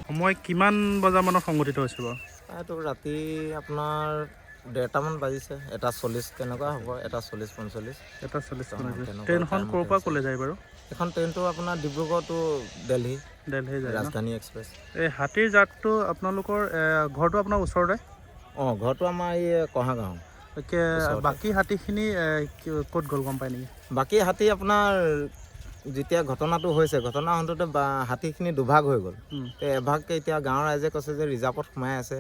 সময় কিমান বজামানত সংঘটিত হৈছে বাৰু? এইটো ৰাতি আপোনাৰ 1:30মান বাজিছে, 1:40 তেনেকুৱা হ'ব, 1:40-45। 1:40 তেনেকুৱা ট্ৰেইনখন ক'ৰ টাইমতে পৰা হৈছে। ক'লৈ যায় বাৰু? এখন ট্ৰেইনটো আপোনাৰ ডিব্ৰুগড় টু দিল্লী যায় ন? ৰাজধানী এক্সপ্ৰেছ। এই হাতীৰ জাকটো আপোনালোকৰ ঘৰটো আপোনাৰ ওচৰতে? অঁ, ঘৰটো আমাৰ এই কহাগাঁও ওচৰতে। বাকী হাতীখিনি ক'ত গ'ল গম পায় নেকি? বাকী হাতী আপোনাৰ যেতিয়া ঘটনাটো হৈছে, ঘটনা অন্তত হাতীখিনি দুভাগ হৈ গ'ল। এভাগকে এতিয়া গাঁৱৰ ৰাইজে কৈছে যে ৰিজাৰ্ভত সোমাই আছে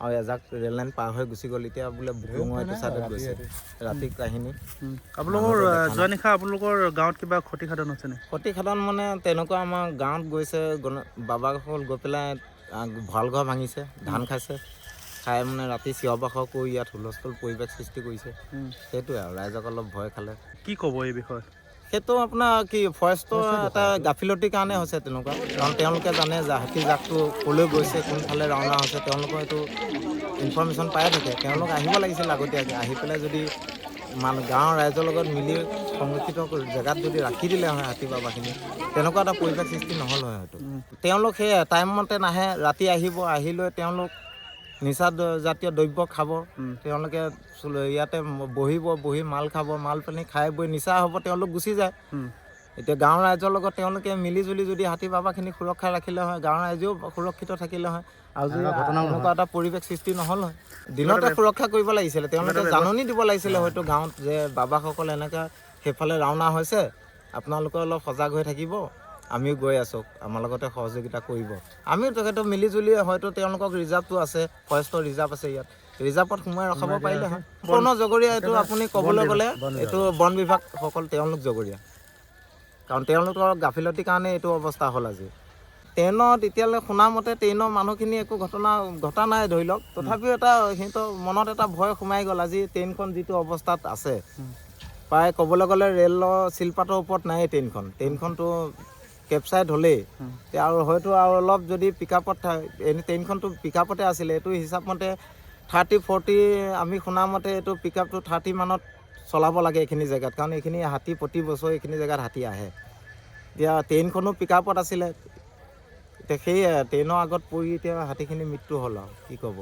আৰু এজাক ৰেল লাইন পাৰ হৈ গুচি গ'ল। এতিয়া বোলে বুকুঙৰ এইটো চাইডত গৈছে। ৰাতি কাহিনী আপোনালোকৰ যোৱা নিশা আপোনালোকৰ গাঁৱত কিবা ক্ষতিসাধন হৈছে নেকি? ক্ষতিসাধন মানে তেনেকুৱা আমাৰ গাঁৱত গৈছে, বাবাসকল গৈ পেলাই ভঁৰাল ঘৰ ভাঙিছে, ধান খাইছে, খাই মানে ৰাতি চিঞৰ বাখৰ কৰি ইয়াত হুলস্থুল পৰিৱেশ সৃষ্টি কৰিছে। সেইটোৱে আৰু ৰাইজক অলপ ভয় খালে। কি ক'ব এই বিষয়ে? সেইটো আপোনাৰ কি ফৰেষ্টৰ এটা গাফিলতিৰ কাৰণে হৈছে তেনেকুৱা, কাৰণ তেওঁলোকে জানে যে হাতী জাকটো ক'লৈ গৈছে, কোনফালে ৰাওনা হৈছে, তেওঁলোকৰ এইটো ইনফৰ্মেশ্যন পায়ে থাকে। তেওঁলোক আহিব লাগিছিল আগতীয়াকৈ, আহি পেলাই যদি গাঁৱৰ ৰাইজৰ লগত মিলি সংৰক্ষিত জেগাত যদি ৰাখি দিলে হয় হাতী বাবাখিনি, তেনেকুৱা এটা পৰিৱেশ সৃষ্টি নহ'ল হয় হয়তো। তেওঁলোক সেই টাইমমতে নাহে, ৰাতি আহিব, আহি লৈ তেওঁলোক নিচা জাতীয় দ্ৰব্য খাব, তেওঁলোকে ইয়াতে বহি মাল খাব, মাল পানী খাই বৈ নিচা হ'ব, তেওঁলোক গুচি যায়। এতিয়া গাঁৱৰ ৰাইজৰ লগত তেওঁলোকে মিলি জুলি যদি হাতী বাবাখিনি সুৰক্ষা ৰাখিলে হয়, গাঁৱৰ ৰাইজেও সুৰক্ষিত থাকিলে হয়, আৰু যদি এনেকুৱা এটা পৰিৱেশ সৃষ্টি নহ'ল হয়। দিনতে সুৰক্ষা কৰিব লাগিছিলে, তেওঁলোকে জাননী দিব লাগিছিলে হয়তো গাঁৱত যে বাবাসকল এনেকৈ সেইফালে ৰাওনা হৈছে, আপোনালোকে অলপ সজাগ হৈ থাকিব, আমিও গৈ আছোঁ, আমাৰ লগতে সহযোগিতা কৰিব। আমিও তেখেতক মিলি জুলি হয়তো তেওঁলোকক ৰিজাৰ্ভটো আছে, ফৰেষ্টৰ ৰিজাৰ্ভ আছে ইয়াত, ৰিজাৰ্ভত সোমাই ৰখাব পাৰিলে হয়। সম্পূৰ্ণ জগৰীয়া এইটো আপুনি ক'বলৈ গ'লে এইটো বন বিভাগসকল তেওঁলোক জগৰীয়া, কাৰণ তেওঁলোকৰ গাফিলতিৰ কাৰণে এইটো অৱস্থা হ'ল আজি। ট্ৰেইনত এতিয়ালৈ শুনা মতে ট্ৰেইনৰ মানুহখিনি একো ঘটা নাই ধৰি লওক, তথাপিও এটা সিহঁতৰ মনত এটা ভয় সোমাই গ'ল। আজি ট্ৰেইনখন যিটো অৱস্থাত আছে, প্ৰায় ক'বলৈ গ'লে ৰেলৰ চিলপাতৰ ওপৰত নায়েই ট্ৰেইনখনতো কেপচাইড হ'লেই, আৰু হয়তো আৰু অলপ যদি পিকআপত এনে ট্ৰেইনখনতো পিকআপতে আছিলে, এইটো হিচাপ মতে 30-40 আমি শুনা মতে এইটো পিকআপটো 30 মানত চলাব লাগে এইখিনি জেগাত, কাৰণ এইখিনি হাতী প্ৰতি বছৰ এইখিনি জেগাত হাতী আহে। এতিয়া ট্ৰেইনখনো পিকআপত আছিলে, এতিয়া সেই ট্ৰেইনৰ আগত পৰি এতিয়া হাতীখিনি মৃত্যু হ'ল আৰু কি ক'ব।